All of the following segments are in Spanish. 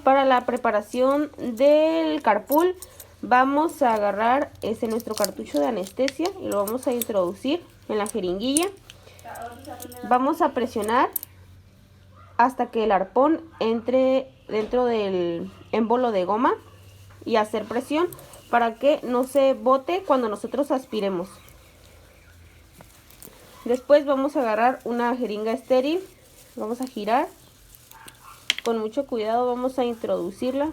Para la preparación del carpool vamos a agarrar nuestro cartucho de anestesia y lo vamos a introducir en la jeringuilla. Vamos a presionar hasta que el arpón entre dentro del émbolo de goma y hacer presión para que no se bote cuando nosotros aspiremos. Después vamos a agarrar una jeringa estéril, vamos a girar. Con mucho cuidado vamos a introducirla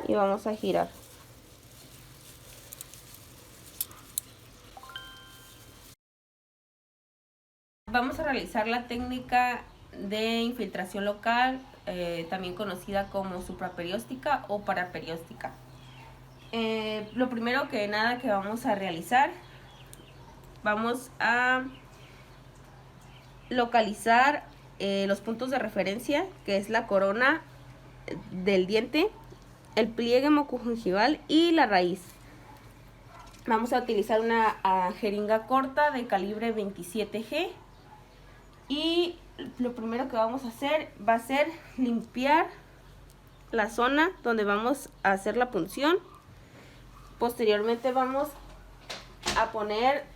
y vamos a girar. Vamos a realizar la técnica de infiltración local, también conocida como supraperióstica o paraperióstica. Lo primero que nada que vamos a realizar, vamos a localizar los puntos de referencia, que es la corona del diente, el pliegue mucogingival y la raíz. Vamos a utilizar una jeringa corta de calibre 27G y lo primero que vamos a hacer va a ser limpiar la zona donde vamos a hacer la punción. Posteriormente vamos a poner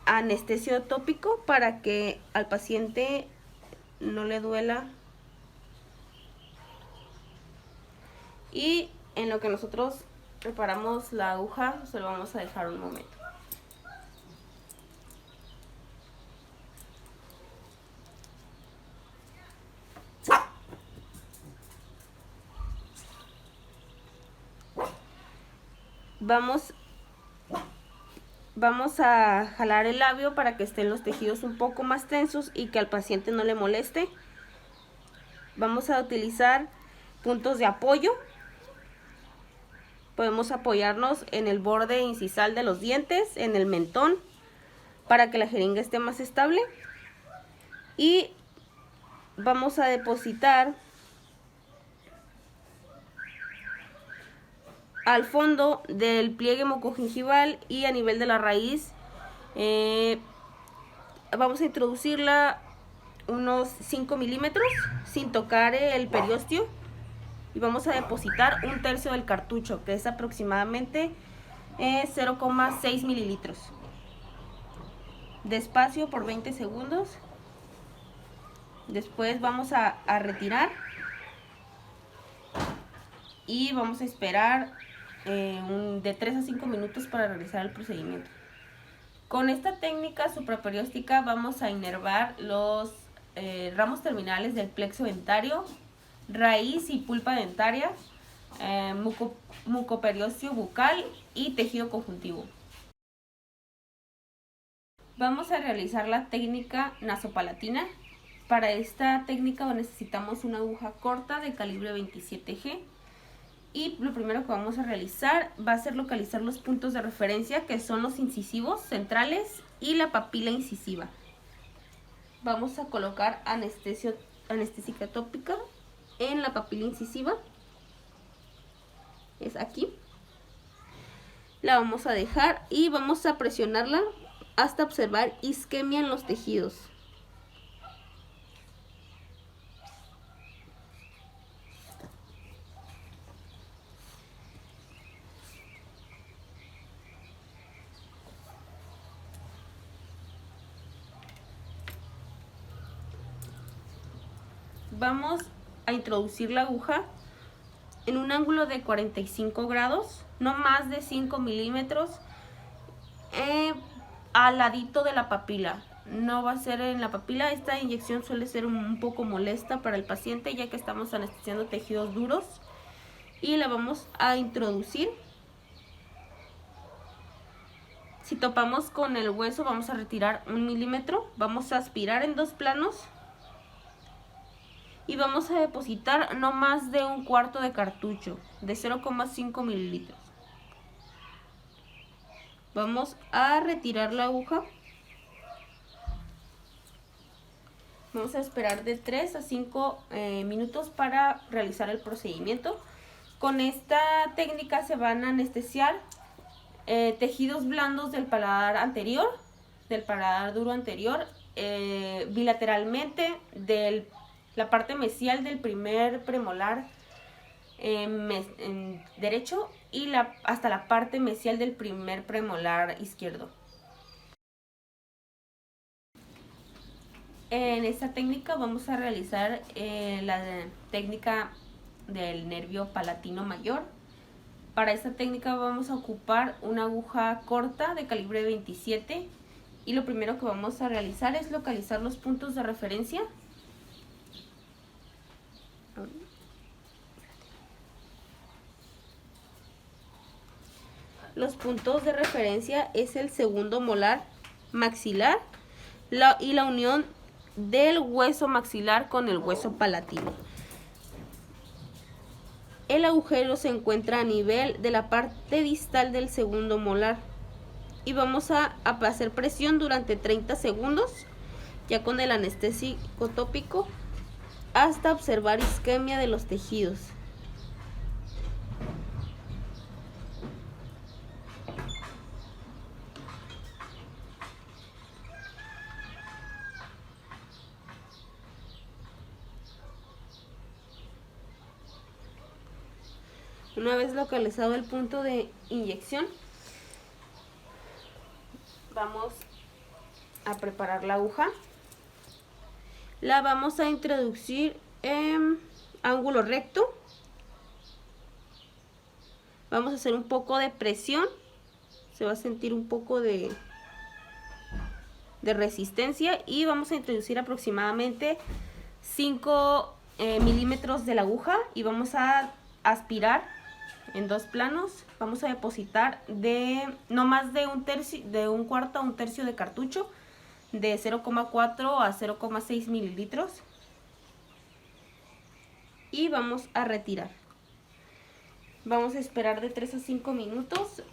anestesio tópico para que al paciente no le duela, y en lo que nosotros preparamos la aguja se lo vamos a dejar un momento. Vamos a jalar el labio para que estén los tejidos un poco más tensos y que al paciente no le moleste. Vamos a utilizar puntos de apoyo. Podemos apoyarnos en el borde incisal de los dientes, en el mentón, para que la jeringa esté más estable. Y vamos a depositar al fondo del pliegue mucogingival y a nivel de la raíz. Vamos a introducirla unos 5 milímetros sin tocar el periósteo y vamos a depositar 1/3 del cartucho, que es aproximadamente 0,6 mililitros. Despacio por 20 segundos. Después vamos a retirar y vamos a esperar de 3 a 5 minutos para realizar el procedimiento. Con esta técnica supraperióstica vamos a inervar los ramos terminales del plexo dentario, raíz y pulpa dentaria, mucoperiósteo bucal y tejido conjuntivo. Vamos a realizar la técnica nasopalatina. Para esta técnica necesitamos una aguja corta de calibre 27G. Y lo primero que vamos a realizar va a ser localizar los puntos de referencia, que son los incisivos centrales y la papila incisiva. Vamos a colocar anestésica tópica en la papila incisiva. Es aquí. La vamos a dejar y vamos a presionarla hasta observar isquemia en los tejidos. Vamos a introducir la aguja en un ángulo de 45 grados, no más de 5 milímetros, al ladito de la papila. No va a ser en la papila. Esta inyección suele ser un poco molesta para el paciente, ya que estamos anestesiando tejidos duros. Y la vamos a introducir. Si topamos con el hueso vamos a retirar 1 milímetro. Vamos a aspirar en 2 planos. Y vamos a depositar no más de 1/4 de cartucho, de 0,5 mililitros. Vamos a retirar la aguja. Vamos a esperar de 3 a 5 minutos para realizar el procedimiento. Con esta técnica se van a anestesiar tejidos blandos del paladar anterior, del paladar duro anterior, bilateralmente del la parte mesial del primer premolar derecho y hasta la parte mesial del primer premolar izquierdo. En esta técnica vamos a realizar la técnica del nervio palatino mayor. Para esta técnica vamos a ocupar una aguja corta de calibre 27 y lo primero que vamos a realizar es localizar los puntos de referencia. Los puntos de referencia es el segundo molar maxilar y la unión del hueso maxilar con el hueso palatino. El agujero se encuentra a nivel de la parte distal del segundo molar y vamos a hacer presión durante 30 segundos ya con el anestésico tópico hasta observar isquemia de los tejidos. Una vez localizado el punto de inyección, vamos a preparar la aguja. La vamos a introducir en ángulo recto. Vamos a hacer un poco de presión. Se va a sentir un poco de resistencia y vamos a introducir aproximadamente 5 milímetros de la aguja y vamos a aspirar en 2 planos. Vamos a depositar no más de un cuarto a un tercio de cartucho de 0,4 a 0,6 mililitros y vamos a retirar. Vamos a esperar de 3 a 5 minutos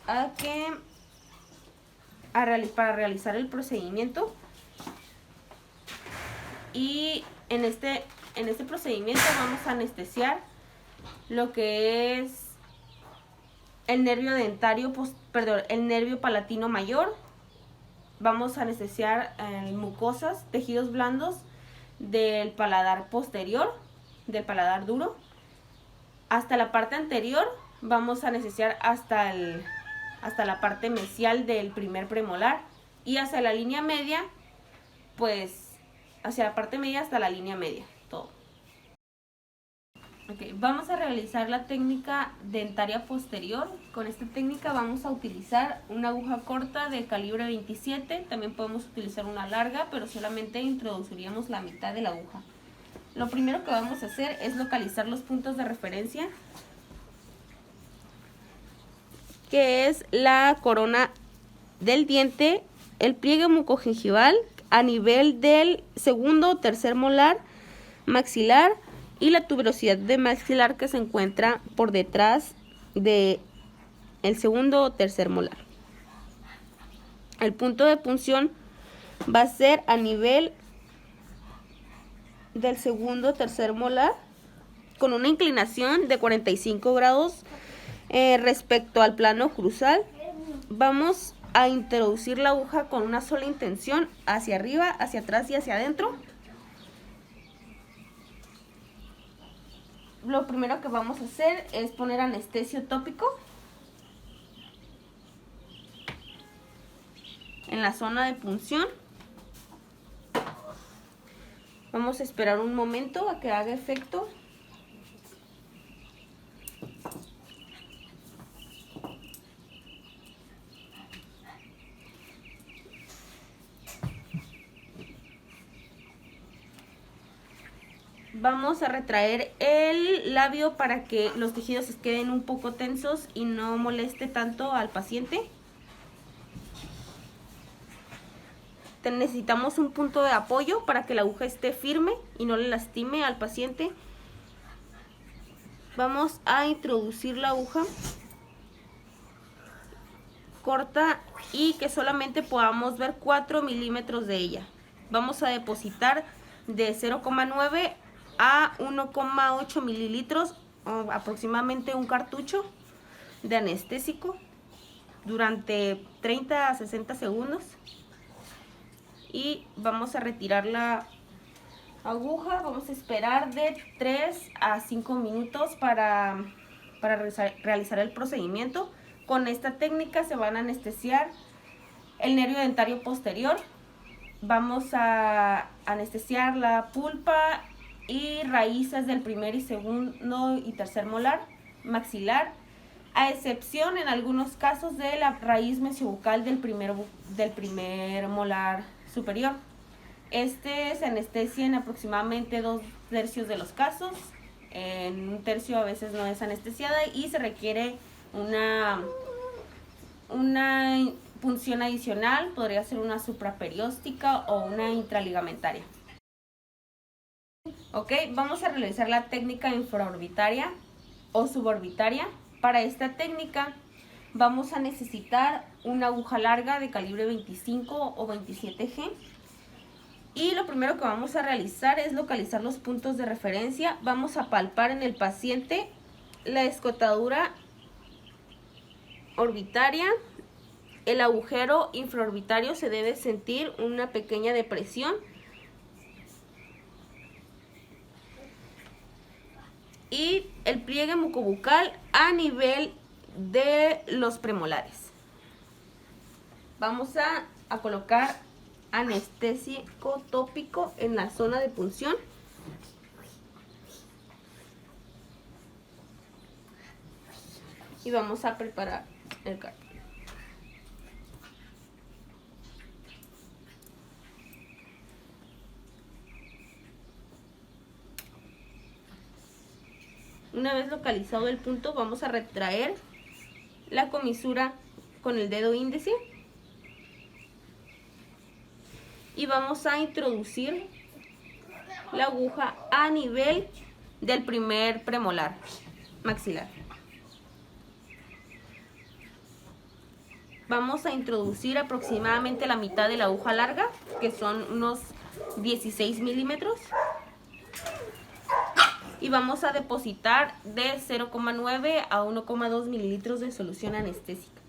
para realizar el procedimiento. Y en este procedimiento vamos a anestesiar lo que es el nervio dentario, el nervio palatino mayor. Vamos a anestesiar mucosas, tejidos blandos del paladar posterior, del paladar duro. Hasta la parte anterior vamos a anestesiar hasta la parte mesial del primer premolar y hacia la línea media, pues hacia la parte media hasta la línea media, todo. Okay, vamos a realizar la técnica dentaria posterior. Con esta técnica vamos a utilizar una aguja corta de calibre 27. También podemos utilizar una larga, pero solamente introduciríamos la mitad de la aguja. Lo primero que vamos a hacer es localizar los puntos de referencia, que es la corona del diente, el pliegue mucogingival a nivel del segundo o tercer molar maxilar y la tuberosidad de maxilar que se encuentra por detrás de el segundo o tercer molar. El punto de punción va a ser a nivel del segundo o tercer molar con una inclinación de 45 grados respecto al plano cruzal. Vamos a introducir la aguja con una sola intención, hacia arriba, hacia atrás y hacia adentro. Lo primero que vamos a hacer es poner anestesio tópico en la zona de punción. Vamos a esperar un momento a que haga efecto. Vamos a retraer el labio para que los tejidos se queden un poco tensos y no moleste tanto al paciente. Necesitamos un punto de apoyo para que la aguja esté firme y no le lastime al paciente. Vamos a introducir la aguja corta y que solamente podamos ver 4 milímetros de ella. Vamos a depositar de 0,9 a 1,8 mililitros, aproximadamente un cartucho de anestésico durante 30 a 60 segundos. Y vamos a retirar la aguja. Vamos a esperar de 3 a 5 minutos para realizar el procedimiento. Con esta técnica se van a anestesiar el nervio dentario posterior. Vamos a anestesiar la pulpa y raíces del primer y segundo y tercer molar maxilar, a excepción en algunos casos de la raíz mesiobucal del primer molar superior. Se anestesia en aproximadamente 2/3 de los casos. En 1/3 a veces no es anestesiada y se requiere una punción adicional. Podría ser una supraperióstica o una intraligamentaria. Ok, vamos a realizar la técnica infraorbitaria o suborbitaria. Para esta técnica vamos a necesitar una aguja larga de calibre 25 o 27G. Y lo primero que vamos a realizar es localizar los puntos de referencia. Vamos a palpar en el paciente la escotadura orbitaria. El agujero infraorbitario se debe sentir una pequeña depresión. Y el pliegue mucobucal a nivel de los premolares. Vamos a colocar anestésico tópico en la zona de punción. Y vamos a preparar el cartón. Una vez localizado el punto, vamos a retraer la comisura con el dedo índice y vamos a introducir la aguja a nivel del primer premolar maxilar. Vamos a introducir aproximadamente la mitad de la aguja larga, que son unos 16 milímetros. Y vamos a depositar de 0,9 a 1,2 mililitros de solución anestésica.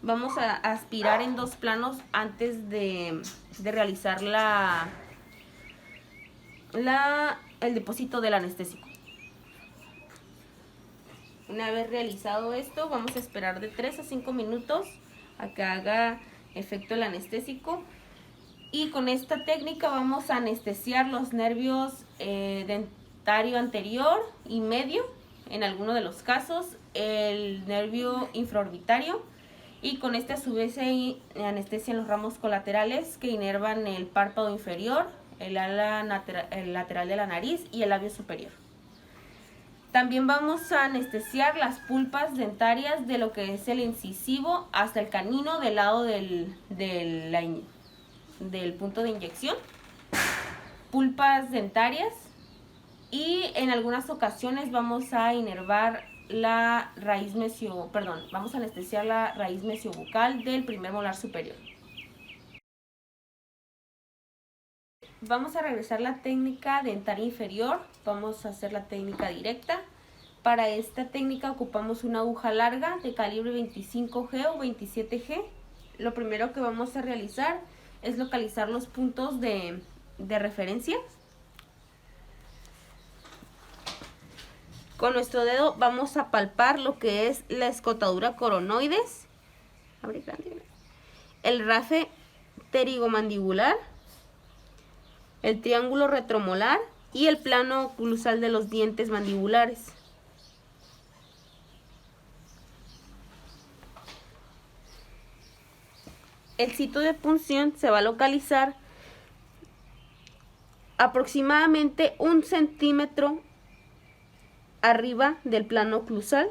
Vamos a aspirar en 2 planos antes de realizar el depósito del anestésico. Una vez realizado esto, vamos a esperar de 3 a 5 minutos a que haga efecto el anestésico. Y con esta técnica vamos a anestesiar los nervios dentario anterior y medio, en algunos de los casos, el nervio infraorbitario. Y con este a su vez se anestesian los ramos colaterales que inervan el párpado inferior, el lateral de la nariz y el labio superior. También vamos a anestesiar las pulpas dentarias de lo que es el incisivo hasta el canino del lado del punto de inyección, pulpas dentarias, y en algunas ocasiones vamos a inervar vamos a anestesiar la raíz mesiobucal del primer molar superior. Vamos a regresar la técnica dentaria inferior. Vamos a hacer la técnica directa. Para esta técnica ocupamos una aguja larga de calibre 25G o 27G. Lo primero que vamos a realizar es localizar los puntos de referencia. Con nuestro dedo vamos a palpar lo que es la escotadura coronoides, el rafe pterigomandibular, el triángulo retromolar y el plano oclusal de los dientes mandibulares. El sitio de punción se va a localizar aproximadamente 1 centímetro arriba del plano oclusal,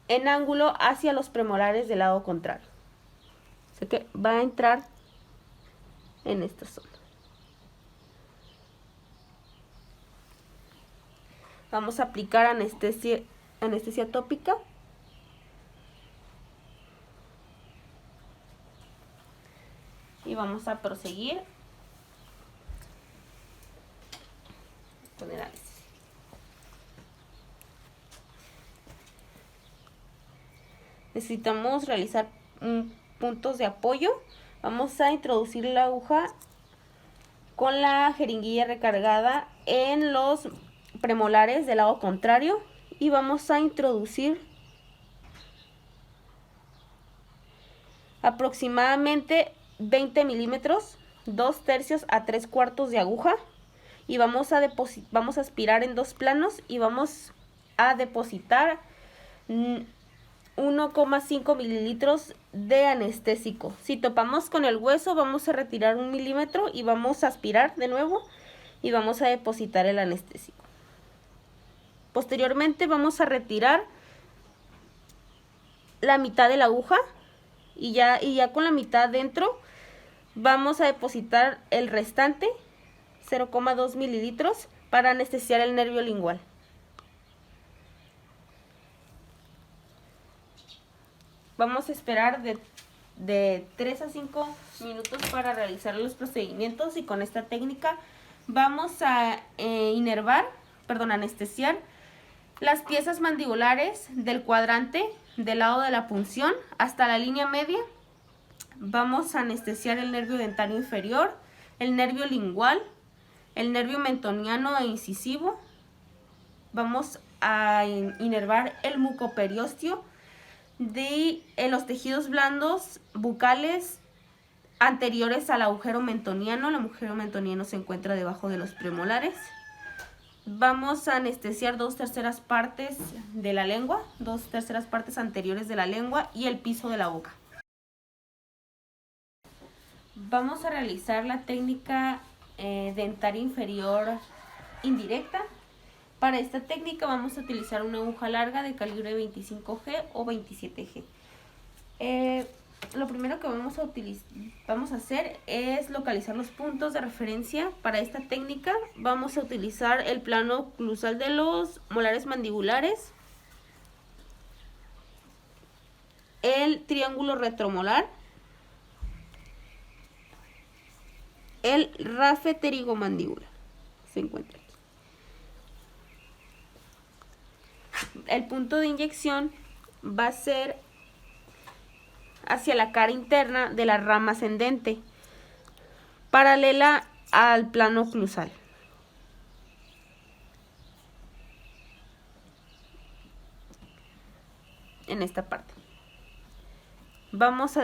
en ángulo hacia los premolares del lado contrario. Así que va a entrar en esta zona. Vamos a aplicar anestesia tópica. Y vamos a proseguir con el análisis. Necesitamos realizar puntos de apoyo. Vamos a introducir la aguja con la jeringuilla recargada en los premolares del lado contrario y vamos a introducir aproximadamente 20 milímetros, 2/3 a 3/4 de aguja, y vamos a aspirar en 2 planos y vamos a depositar 1,5 mililitros de anestésico. Si topamos con el hueso, vamos a retirar 1 milímetro y vamos a aspirar de nuevo y vamos a depositar el anestésico. Posteriormente vamos a retirar la mitad de la aguja y ya con la mitad dentro vamos a depositar el restante 0,2 mililitros para anestesiar el nervio lingual. Vamos a esperar de 3 a 5 minutos para realizar los procedimientos y con esta técnica vamos a anestesiar las piezas mandibulares del cuadrante del lado de la punción hasta la línea media. Vamos a anestesiar el nervio dentario inferior, el nervio lingual, el nervio mentoniano e incisivo. Vamos a inervar el mucoperiósteo de los tejidos blandos bucales anteriores al agujero mentoniano. El agujero mentoniano se encuentra debajo de los premolares. Vamos a anestesiar 2/3 partes de la lengua, 2/3 partes anteriores de la lengua y el piso de la boca. Vamos a realizar la técnica dentaria inferior indirecta. Para esta técnica vamos a utilizar una aguja larga de calibre 25G o 27G. Lo primero que vamos a hacer es localizar los puntos de referencia. Para esta técnica vamos a utilizar el plano oclusal de los molares mandibulares, el triángulo retromolar, el rafe pterigomandibular. Se encuentra aquí. El punto de inyección va a ser hacia la cara interna de la rama ascendente, paralela al plano oclusal. En esta parte. Vamos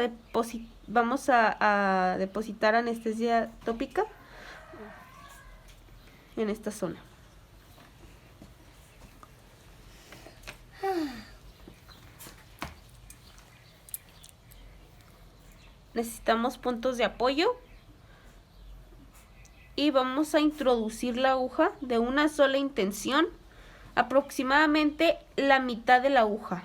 a depositar anestesia tópica en esta zona. Necesitamos puntos de apoyo y vamos a introducir la aguja de una sola intención, aproximadamente la mitad de la aguja,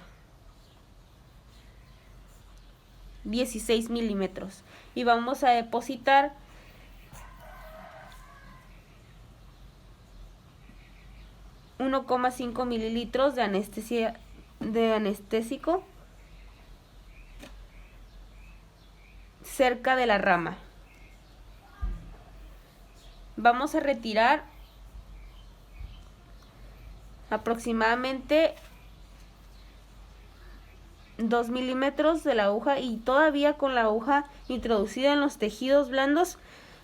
16 milímetros, y vamos a depositar 1,5 mililitros de anestésico cerca de la rama. Vamos a retirar aproximadamente 2 milímetros de la aguja y todavía con la aguja introducida en los tejidos blandos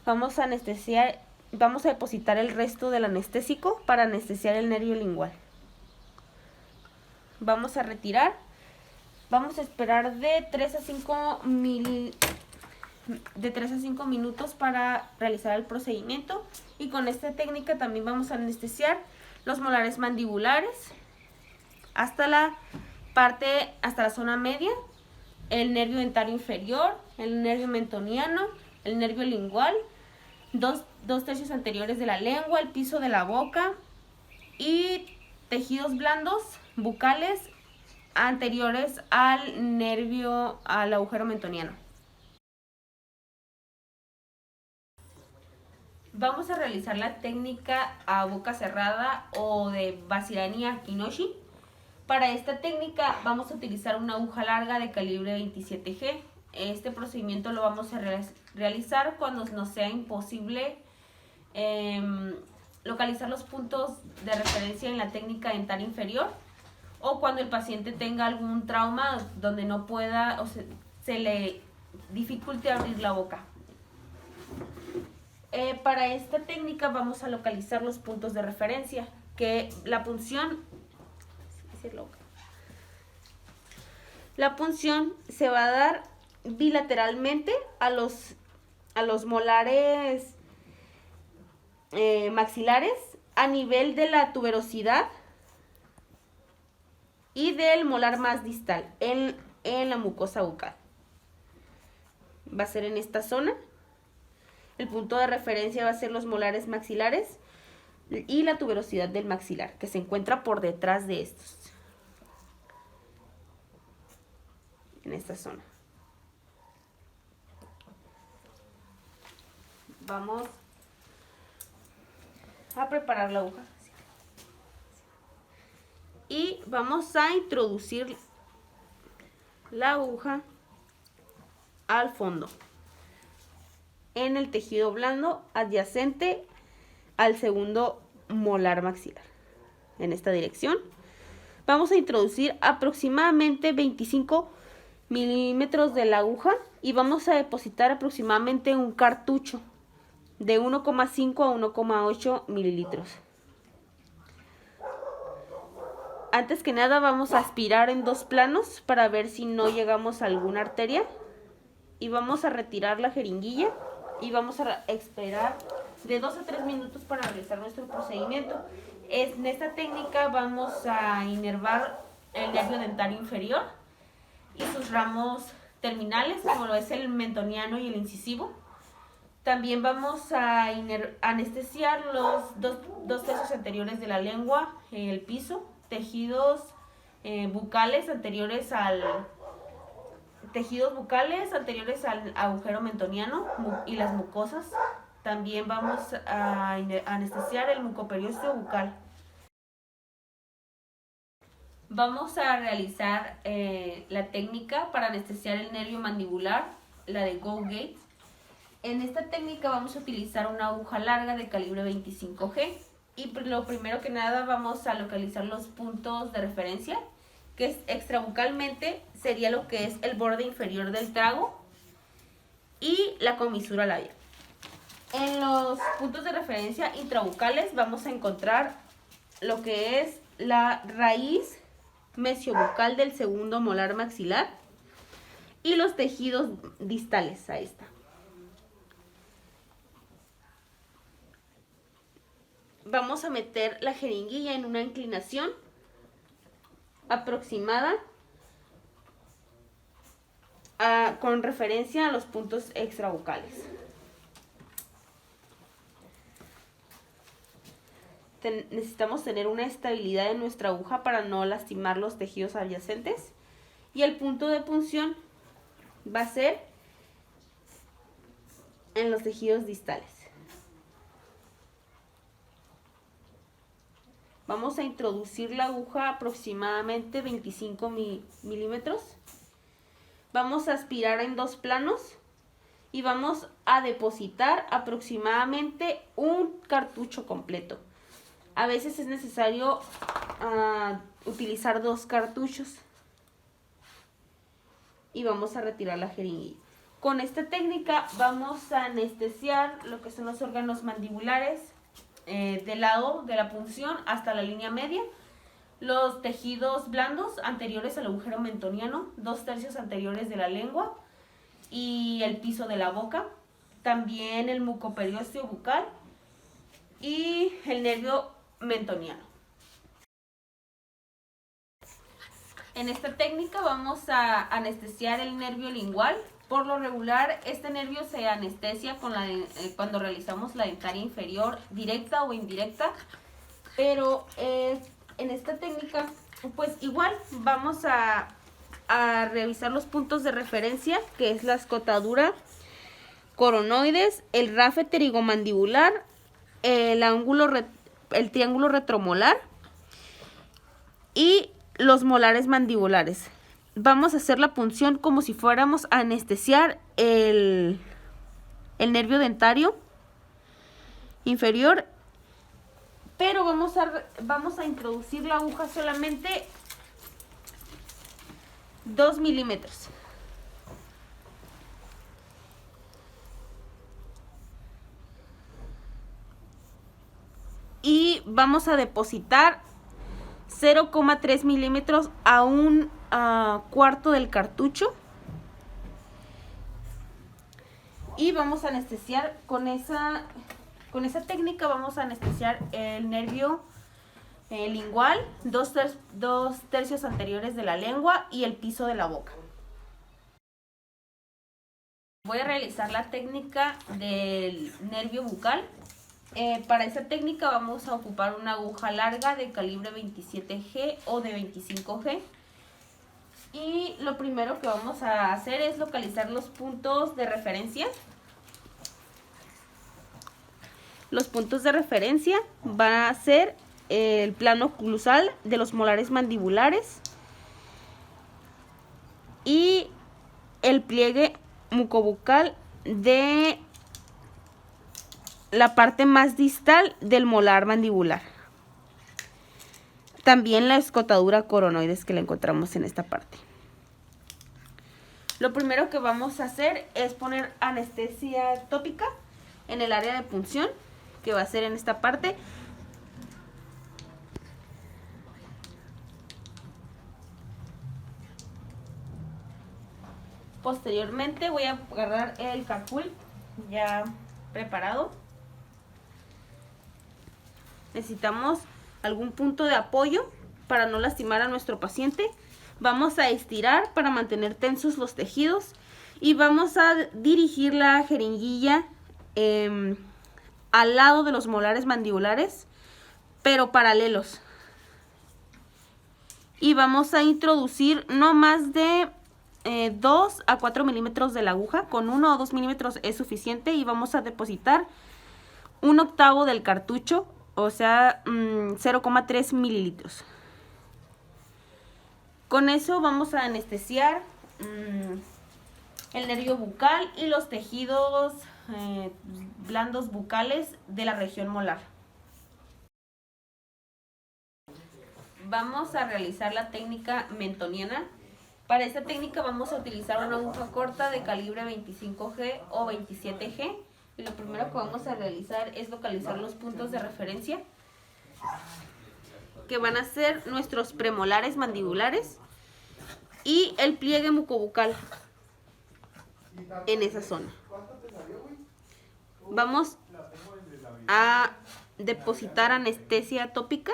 vamos a depositar el resto del anestésico para anestesiar el nervio lingual. Vamos a retirar. Vamos a esperar de 3 a 5 minutos para realizar el procedimiento y con esta técnica también vamos a anestesiar los molares mandibulares hasta la zona media, el nervio dentario inferior, el nervio mentoniano, el nervio lingual, 2/3 anteriores de la lengua, el piso de la boca y tejidos blandos bucales anteriores al agujero mentoniano. Vamos a realizar la técnica a boca cerrada o de Vazirani Kinoshi. Para esta técnica vamos a utilizar una aguja larga de calibre 27G. Este procedimiento lo vamos a realizar cuando nos sea imposible localizar los puntos de referencia en la técnica dentaria inferior o cuando el paciente tenga algún trauma donde no pueda se le dificulte abrir la boca. Para esta técnica vamos a localizar los puntos de referencia, que la punción se va a dar bilateralmente a los molares maxilares a nivel de la tuberosidad y del molar más distal en la mucosa bucal. Va a ser en esta zona. El punto de referencia va a ser los molares maxilares y la tuberosidad del maxilar, que se encuentra por detrás de estos. En esta zona. Vamos a preparar la aguja. Y vamos a introducir la aguja al fondo, en el tejido blando adyacente al segundo molar maxilar. En esta dirección vamos a introducir aproximadamente 25 milímetros de la aguja y vamos a depositar aproximadamente un cartucho de 1,5 a 1,8 mililitros. Antes que nada vamos a aspirar en 2 planos para ver si no llegamos a alguna arteria y vamos a retirar la jeringuilla y vamos a esperar de 2 a 3 minutos para realizar nuestro procedimiento. En esta técnica vamos a inervar el nervio dentario inferior y sus ramos terminales, como lo es el mentoniano y el incisivo. También vamos a anestesiar los dos tercios anteriores de la lengua, el piso, tejidos bucales anteriores al agujero mentoniano y las mucosas. También vamos a anestesiar el mucoperiósteo bucal. Vamos a realizar la técnica para anestesiar el nervio mandibular, la de Go-Gate. En esta técnica vamos a utilizar una aguja larga de calibre 25G. Y lo primero que nada vamos a localizar los puntos de referencia, que es extrabucalmente sería lo que es el borde inferior del trago y la comisura labial. En los puntos de referencia intrabucales vamos a encontrar lo que es la raíz mesiobucal del segundo molar maxilar y los tejidos distales a esta. Vamos a meter la jeringuilla en una inclinación aproximada con referencia a los puntos extrabucales. Necesitamos tener una estabilidad en nuestra aguja para no lastimar los tejidos adyacentes. Y el punto de punción va a ser en los tejidos distales. Vamos a introducir la aguja aproximadamente 25 milímetros. Vamos a aspirar en 2 planos y vamos a depositar aproximadamente un cartucho completo. A veces es necesario utilizar 2 cartuchos. Y vamos a retirar la jeringuilla. Con esta técnica vamos a anestesiar lo que son los órganos mandibulares, del lado de la punción hasta la línea media, los tejidos blandos anteriores al agujero mentoniano, 2 tercios anteriores de la lengua y el piso de la boca, también el mucoperiósteo bucal y el nervio mentoniano. En esta técnica vamos a anestesiar el nervio lingual. Por lo regular, este nervio se anestesia cuando realizamos la dentaria inferior directa o indirecta, pero en esta técnica, pues igual vamos a revisar los puntos de referencia, que es la escotadura coronoides, el rafe pterigomandibular, el triángulo retromolar y los molares mandibulares. Vamos a hacer la punción como si fuéramos a anestesiar el nervio dentario inferior, pero vamos a introducir la aguja solamente 2 milímetros. vamos a depositar 0,3 milímetros a un cuarto del cartucho. Y vamos a anestesiar con esa técnica, vamos a anestesiar el nervio lingual, dos tercios anteriores de la lengua y el piso de la boca. Voy a realizar la técnica del nervio bucal. Para esa técnica vamos a ocupar una aguja larga de calibre 27G o de 25G. Y lo primero que vamos a hacer es localizar los puntos de referencia. Los puntos de referencia van a ser el plano oclusal de los molares mandibulares y el pliegue mucobucal de la parte más distal del molar mandibular. También la escotadura coronoides que la encontramos en esta parte. Lo primero que vamos a hacer es poner anestesia tópica en el área de punción, que va a ser en esta parte. Posteriormente voy a agarrar el capul ya preparado. Necesitamos algún punto de apoyo para no lastimar a nuestro paciente. Vamos a estirar para mantener tensos los tejidos y vamos a dirigir la jeringuilla al lado de los molares mandibulares, pero paralelos. Y vamos a introducir no más de 2 a 4 milímetros de la aguja. Con 1 o 2 milímetros es suficiente y vamos a depositar 1/8 del cartucho, o sea 0,3 mililitros. Con eso vamos a anestesiar el nervio bucal y los tejidos blandos bucales de la región molar. Vamos a realizar la técnica mentoniana. Para esta técnica vamos a utilizar una aguja corta de calibre 25G o 27G. Y lo primero que vamos a realizar es localizar los puntos de referencia, que van a ser nuestros premolares mandibulares y el pliegue mucobucal en esa zona. Vamos a depositar anestesia tópica.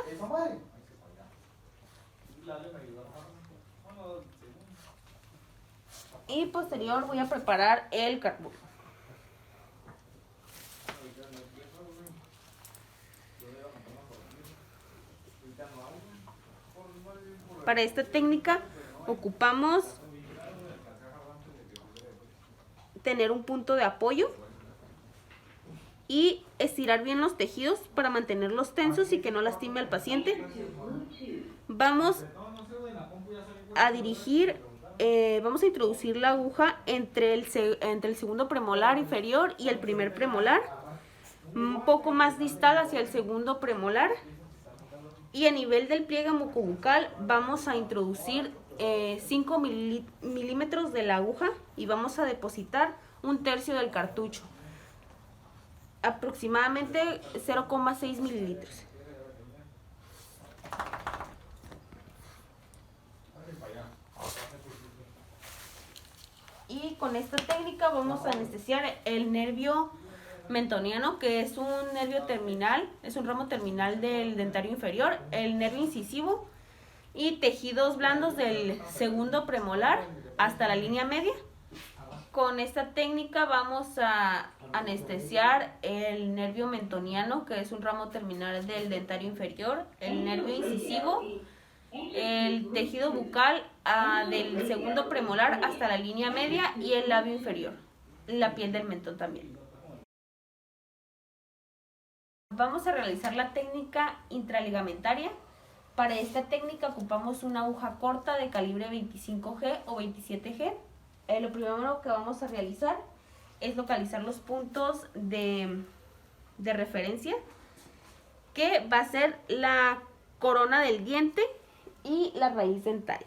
Y posterior voy a preparar el carbón. Para esta técnica ocupamos tener un punto de apoyo y estirar bien los tejidos para mantenerlos tensos y que no lastime al paciente. Vamos a dirigir, vamos a introducir la aguja entre el segundo premolar inferior y el primer premolar, un poco más distal hacia el segundo premolar. Y a nivel del pliegue mucobucal vamos a introducir 5 milímetros de la aguja y vamos a depositar 1/3 del cartucho, aproximadamente 0,6 mililitros. Y con esta técnica vamos a anestesiar el nervio mentoniano, que es un nervio terminal, es un ramo terminal del dentario inferior, el nervio incisivo y tejidos blandos del segundo premolar hasta la línea media. Con esta técnica vamos a anestesiar el nervio mentoniano, que es un ramo terminal del dentario inferior, el nervio incisivo, el tejido bucal del segundo premolar hasta la línea media y el labio inferior, la piel del mentón también. Vamos a realizar la técnica intraligamentaria. Para esta técnica ocupamos una aguja corta de calibre 25G o 27G. Lo primero que vamos a realizar es localizar los puntos de referencia, que va a ser la corona del diente y la raíz dentaria,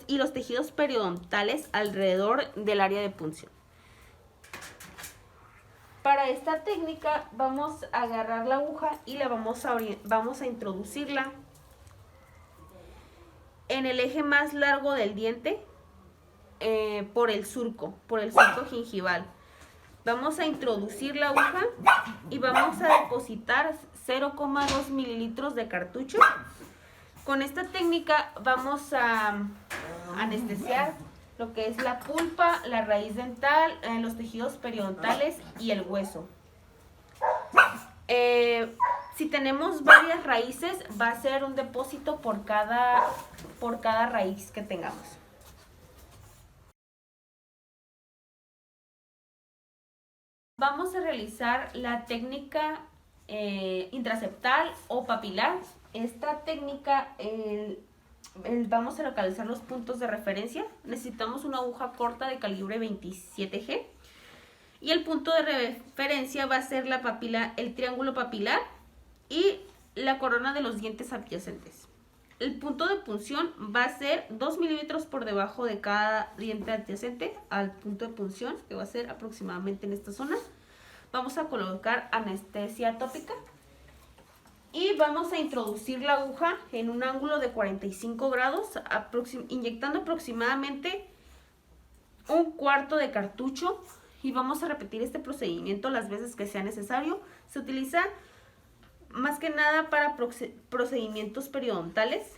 y los tejidos periodontales alrededor del área de punción. Para esta técnica vamos a agarrar la aguja y la vamos a introducirla en el eje más largo del diente, por el surco gingival. Vamos a introducir la aguja y vamos a depositar 0,2 mililitros de cartucho. Con esta técnica vamos a anestesiar lo que es la pulpa, la raíz dental, los tejidos periodontales y el hueso. Si tenemos varias raíces, va a ser un depósito por cada raíz que tengamos. Vamos a realizar la técnica intraseptal o papilar. Esta técnica vamos a localizar los puntos de referencia. Necesitamos una aguja corta de calibre 27G. Y el punto de referencia va a ser la papila, el triángulo papilar y la corona de los dientes adyacentes. El punto de punción va a ser 2 milímetros por debajo de cada diente adyacente al punto de punción, que va a ser aproximadamente en esta zona. Vamos a colocar anestesia tópica y vamos a introducir la aguja en un ángulo de 45 grados, inyectando aproximadamente un cuarto de cartucho, y vamos a repetir este procedimiento las veces que sea necesario. Se utiliza más que nada para procedimientos periodontales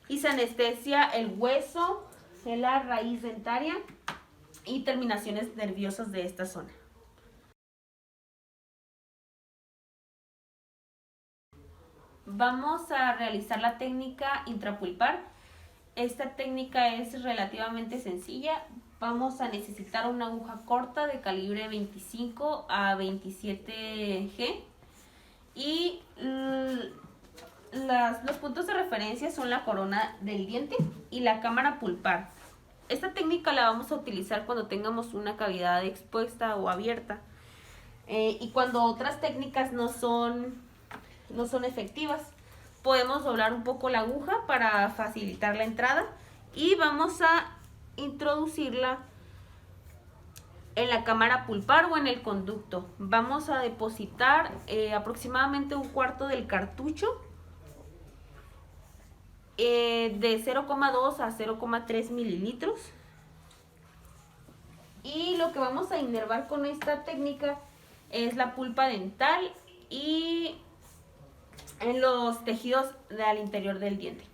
y se anestesia el hueso, la raíz dentaria y terminaciones nerviosas de esta zona. Vamos a realizar la técnica intrapulpar. Esta técnica es relativamente sencilla. Vamos a necesitar una aguja corta de calibre 25 a 27G y los puntos de referencia son la corona del diente y la cámara pulpar. Esta técnica la vamos a utilizar cuando tengamos una cavidad expuesta o abierta, y cuando otras técnicas no son efectivas. Podemos doblar un poco la aguja para facilitar la entrada y vamos a introducirla en la cámara pulpar o en el conducto. Vamos a depositar aproximadamente un cuarto del cartucho, de 0,2 a 0,3 mililitros. Y lo que vamos a inervar con esta técnica es la pulpa dental y en los tejidos al interior del diente.